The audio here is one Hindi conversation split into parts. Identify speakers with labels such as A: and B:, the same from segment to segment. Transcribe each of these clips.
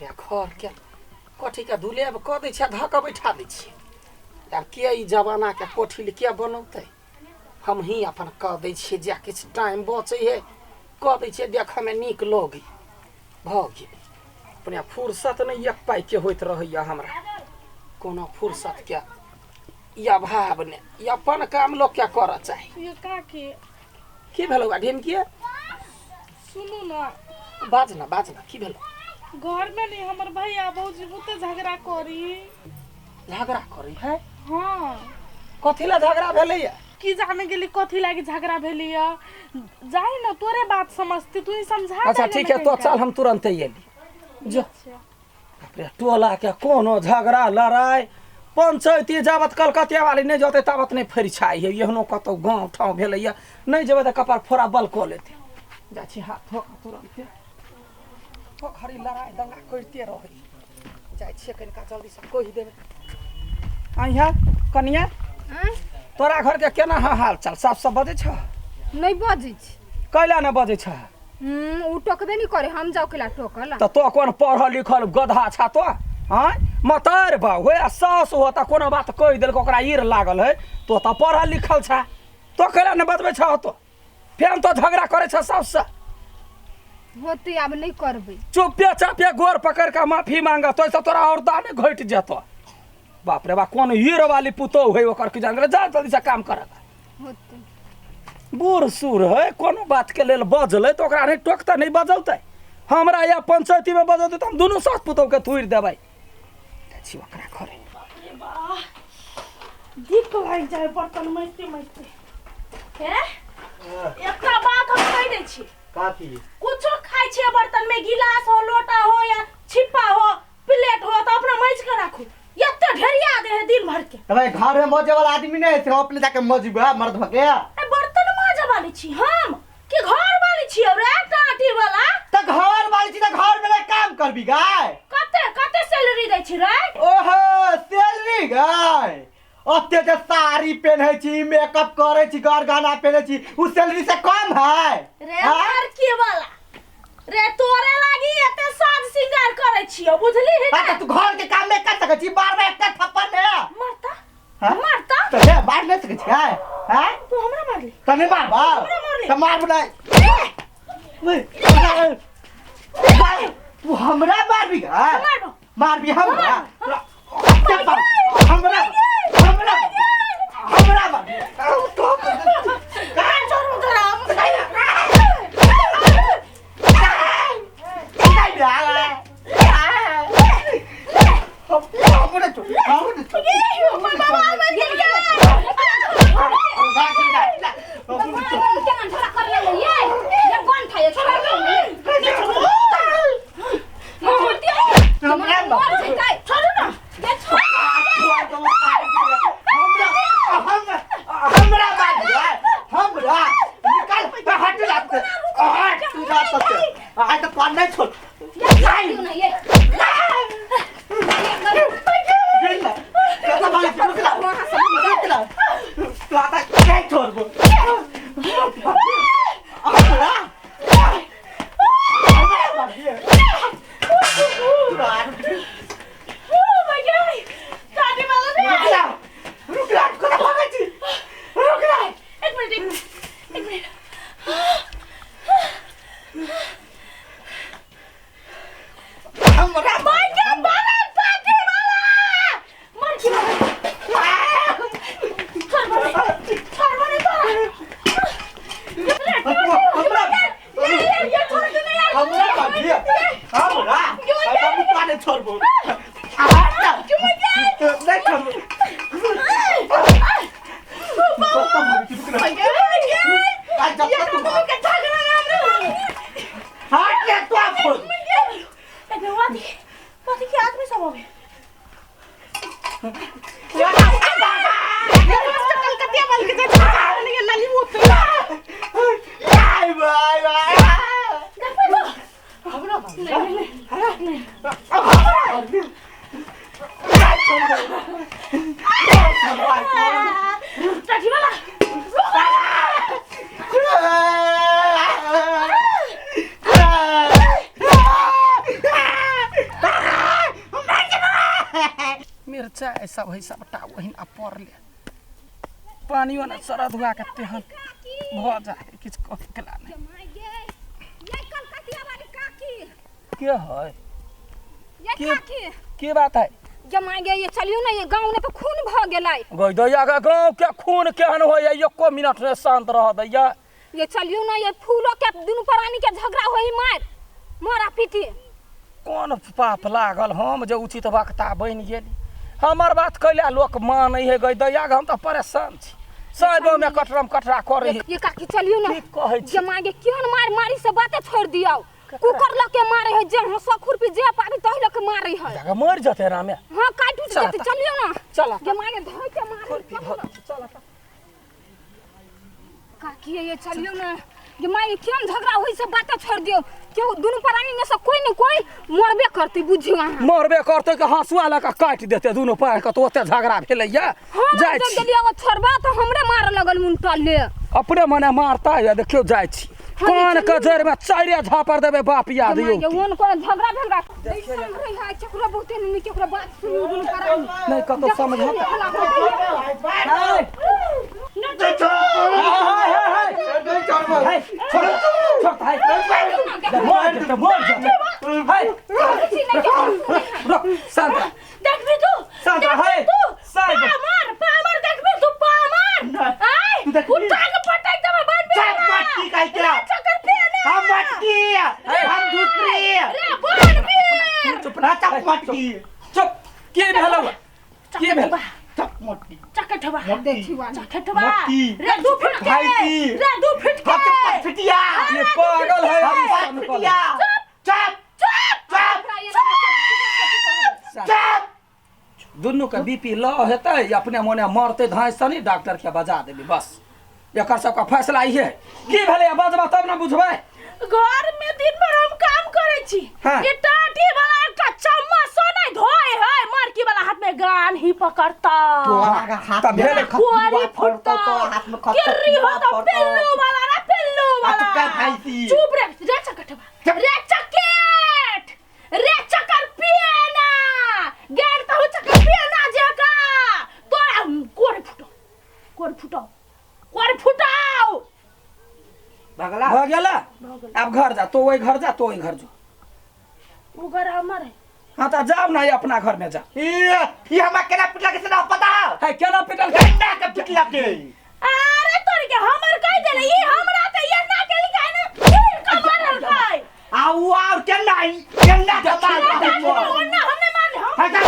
A: के घर के कोठी के धुले अब क दै छै धक बैठा दै छी यार के ई जमाना के कोठी ले के बनौते हम ही अपन क दै छी जे किछ टाइम बचे है क दै छी देखे में नीक लगे भ गेल अपने फुर्सत नहीं एक पाई के होइत रहैया हमरा कोनो फुर्सत के या भाव ने या अपन काम लोग क्या कर चाहिए
B: ये का
A: की भेलो ढिमकी
B: सुनु ना
A: बाजना की भेलो
B: घर में नहीं हमर भैया भौजी बुते झगड़ा करी है हां
A: कथिला झगड़ा भेलैया
B: की जाने गेली कथी लागी झगड़ा भेलिया जाई ना तोरे बात समझती तू ही समझा
A: अच्छा ठीक है तो चल हम तुरंत ही एली जो अपने टोला के कोनो झगड़ा लड़ाई पंचायती जावत कलकतिया वाली नहीं जोते तावत नहीं फेर छाई है यहनो कतो गांव ठाव भेलैया नहीं जेबे त कपार फोड़ा बल को लेते जाछि हाथ ठोक तुरंत तो खरी लड़ाई दंगा करते रहे जाय छिए कनिका जल्दी से कहि देबे आइहा कनिया तोरा घर के केना हाल चाल साफ सब बजे छ
C: नहीं बजे छ
A: कैला न बजे छ
C: उ टोकबे नहीं करे हम जाओ केला टोकला
A: त तो कोन पढ़ल लिखल गधा छ तो हां मतर बा होय सास होता कोनो बात कहि देल ओकरा ईर लागल है तो त पढ़ल लिखल छ तो कैला न बतबे छ तो फेर तो झगड़ा करे छ सबसे
C: होते अब नहीं करबे
A: चुपे चापे गोर पकड़ के माफी मांगा तो तोरा और दाने घट जतो बाप रे बा कौन हीरो वाली पुतो है ओकर के जान जा जल्दी से काम करगा
C: होते
A: बूढ़ सूर है कोनो बात के लेल बजले तो ओकरा नहीं टोकता नहीं बजौते हमरा या पंचायती में बजौते त हम दोनों साथ पुतो के थुर देबै छी ओकरा करे
B: वाह दिक लाग जाए बर्तन मैते हैं एकटा बात हम कह दै छी
D: काकी
B: कुछो खाइ छे बर्तन में गिलास हो लोटा हो या छिपा हो प्लेट हो तो अपना मैज के राखू एते ढेरिया दे है दिन भर के
D: भाई घर में मजे वाला आदमी नहीं है अपने जाके मजबा मर्द भके
B: ए बर्तन माजे वाली छी हम कि घर वाली छी रे टाटी वाला
D: त घर वाली छी त घर में काम करबी गाय
B: कते सैलरी दै छी रे
D: ओहो सैलरी गाय ओते जे साड़ी पहनै छी मेकअप करे छी गहना पहनै छी उ सैलरी से कम है
B: रे यार की वाला रे तोरे लागी एते साज सिंगार करे छियो बुझली है
D: बात तू घर के काम में कर सकै छी बार बार एकटा थप्पड़ ने
B: मारता
D: मारता तो हे मार नहीं सकै छी हैं
B: तू हमरा मारली
D: तने मार बा त मार बनाई तू हमरा मारबी गा मारबी हमरा हमरा
A: मिर्चाई सब है सबटा वहीना पड़ले पानियो न सरद हुआ के तेहन भ जाए किछ कहे केला नहीं
C: ये कलकतिया वाली काकी
A: के है
C: ये काकी
A: के बात है
C: जमाई गे ये चलियो ना ये गांव में तो खून भ गेलै
A: गई दैया के गांव के खून केहन होय एको मिनट रे शांत रह दैया
C: ये चलियो ना ये फूलो के दुनु प्राणी के झगड़ा होई मारा पीटी
A: कौन पाप लागल हम जे उचित वक्ता बन गेली हमर बात कैला लोक मानै है गई दैया हम तो परेशान छी साइबो में कटरम कटरा करे
C: ये काकी चलियो ना
A: ठीक कहै छी
C: जमाई गे क्यों मारी से बातें छोड़ दियो कुकर लके मारे है जे हंसा खुरपी जे पाबी तही लके मारे है
A: जगह मर जते रामे
C: हां काट उठ जते चलियो ना
A: चला
C: जमाई गे धोई के मारे
A: चला
C: काकी ये चलियो ना जमाई क्यों झगड़ा होई से बातें छोड़ दियो क्यों दोनों प्राणी में से कोई न कोई मरबे करते बुझियो अहाँ
A: मरबे करते के हंसुआ लगा काट देते दोनों पैर के तो ओते झगड़ा भेलैया जाय छी
C: गेलिया छोड़बा तो हमरे मार लगल मुंटा ले
A: अपने मने मारता है देखियो जाय छी कान के जड़ में चारे झापर देबे बाप याद यो
C: ये उन को झगड़ा भेल गा समझै है चकरा बहुते नहीं केकरा बात सुन दोनों प्राणी
A: नहीं कतो समझता दुनू के बीपी लो हेतै अपने मोने मरते धांस से नहीं डॉक्टर के बजा देबी बस एकर सबका फैसला ई है की भेलै बजबा तब ना बुझबै
B: घर में दिन भर हम काम करे छी ये टाटी वाला का चम्मच नहीं धोए है मारकी वाला हाथ में गान ही पकड़ता
D: तोरा हाथ में
A: भेले
B: कुआरी फुटता
D: हाथ में खत्म
B: किर्री होता पिल्लू वाला ना पिल्लू वाला
D: का भाईसी
B: चुप रे चकटवा रे चकेट रे चकर पिएना गेर तो हो चकर पिएना जेका तोरा कोर फुटाओ
D: भगला
A: भ गेला अब घर जा तो वही घर जा तो वही घर जो
B: वो घर हमारे
A: हां त जाओ ना अपना घर में जा
D: ये हमरा केना पिटला के ना पता
A: है केना पिटल
D: केना के पिटला के
B: अरे तोर के हमर कह देले ई हमरा त ये ना के लिखा ना कमरल खाय
D: आउ केना के बात
B: ओना हमने मान हम
D: केना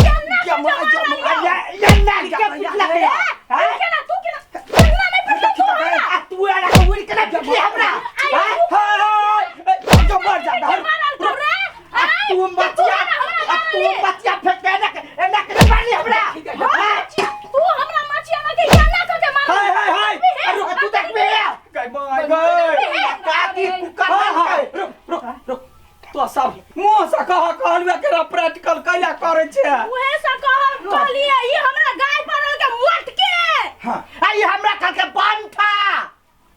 D: के पिटला के
B: केना तू केना नहीं पिटला
D: तू एना के उड़ केना पिटली हमरा
A: जो मर जा
D: तू बचिया फेंक के एना के मारली हमरा
B: तू हमरा मचिया में के केना के मार
A: हाय
D: तू देख बे गई काकी
A: रुक तो सब मुंह से कहलवे के प्रैक्टिकल कैला करे छे
B: उहे से कहलिए ई हमरा गाय परल के मोट के
A: हां
D: आई हमरा कल के बांधा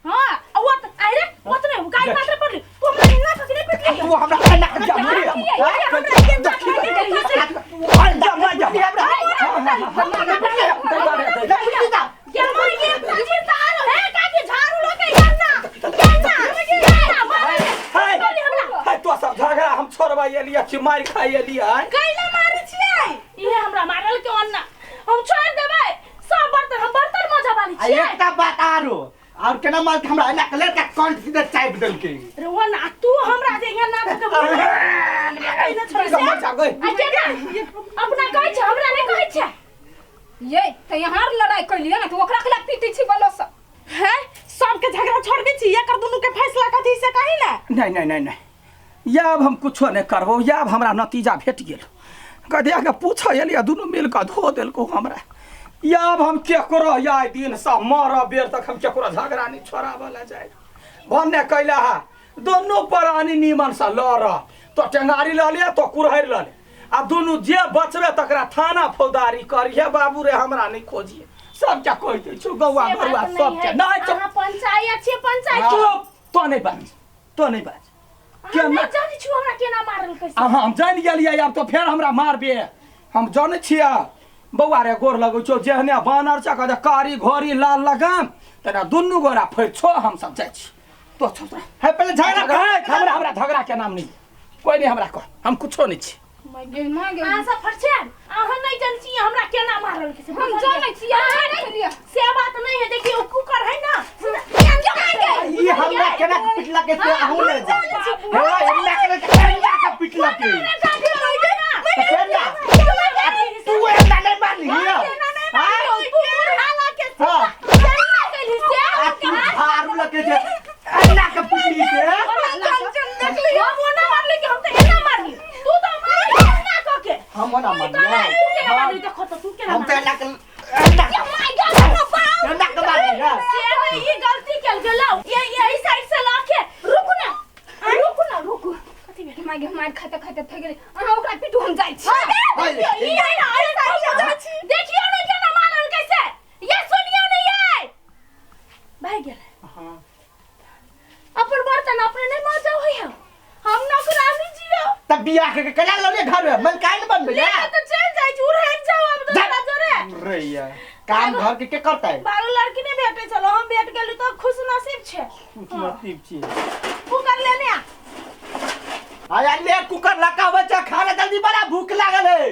B: हां ओत अरे ओत ने गाय मात्र पड़ली तू हमरा ना ककने पिटली
D: तू हमरा एना के
B: हमरा
A: हम छोड़बा एलिया कि मार खाई एलिया
B: कैला मारै छियै इहे हमरा मारल के अन्ना हम छोड़ देबै सब बर्तन मजा वाली छियै
D: एकटा बात आरो और केना मार हमरा एना के लड़का कान सीधे चाइप देल के
B: रे ओना तू हमरा जे यहाँ ना के कैला छोड़ से
A: मजा गई
B: अपना कहै छै हमरा नहीं कहै छै
C: ये त यहाँ लड़ाई कर लिया ना तो ओकरा खिलाफ पीटे छी बोलो सब
B: है सबके झगड़ा छोड़ दे छी एकर दुनु के फैसला कथि से कहि ना
A: नहीं याब हम कुछो नहीं करबो याब हमरा नतीजा भेट गेल गधिया के पूछो एलिया दुनू मिल के धो देलको हमरा याब हम केकरो याय दिन से मर बेर तक हम केकरो झगड़ा नहीं छोड़ावला जाए भन्ने कैला है दोनों प्राणी नीमन से लड़ तो टेंगारी ल ले तो कुरहर ल ले अब दोनों जे बचबे तकरा थाना फौजदारी करिए बाबू रे हमरा नहीं खोजिए सब क्या कह दे छु गौवा गरुआ सब के नहीं तो
B: पंचायत छै पंचायत
A: तो नहीं बाज
B: केना जानि छु हमरा केना मारल कैसे
A: हम जान गेलिए अब तो फिर हमरा मारबे हम जाने छिया बौआ रे गोर लगो छो जेहने बानर चका जे कारी घोरी लाल लगाम तेना दुन्नु गोरा फैर छो हम सब जाय छी तो छोरा
D: है पहले झगड़ा
A: हमरा झगड़ा के नाम नहीं कोई नहीं हमरा कह हम कुछो नहीं छी
C: मागे
B: आशा फरछन अहाँ नहीं जान छी हमरा केना मारल के से
C: हम जाने छी अहाँ
B: से बात नहीं है देखिए कुकर है ना
D: ये हमरा केना पिटला के से आहू ले जा हे हमरा केना के पिटला के तू एना नहीं मारली हारू लगे जे एना के पिटली के हम ना मारली
B: देखो तो तू केना
D: हम तो एना के मारली
B: ये गलती कर गेलौ ये इस साइड से लाके रुक ना कथि में
C: मागे मार खाते खाते थक गेले अहाँ ओकरा पिटू हम जाय छी
B: ये ना अरे देखियो ना केना मारल कैसे ये सुनियो नहीं है भाग गेल
D: हां
B: अपन बर्तन अपने नहीं मांजो है हम नौकरानी जियो
D: तब बियाह के केना लले घर में मन काहे न बनबे
B: ले तो चल जाय छी उड़े जाओ अब तो जोरे
D: रैया काम घर के करता है
B: बारो लड़की ने भेटे चलो हम भेट गेलु तो खुश नसीब छे
D: कुछ नसीब छी
B: कुकर लेने आ
D: आया ले कुकर लगा बच्चा खाना जल्दी बना भूख लागल है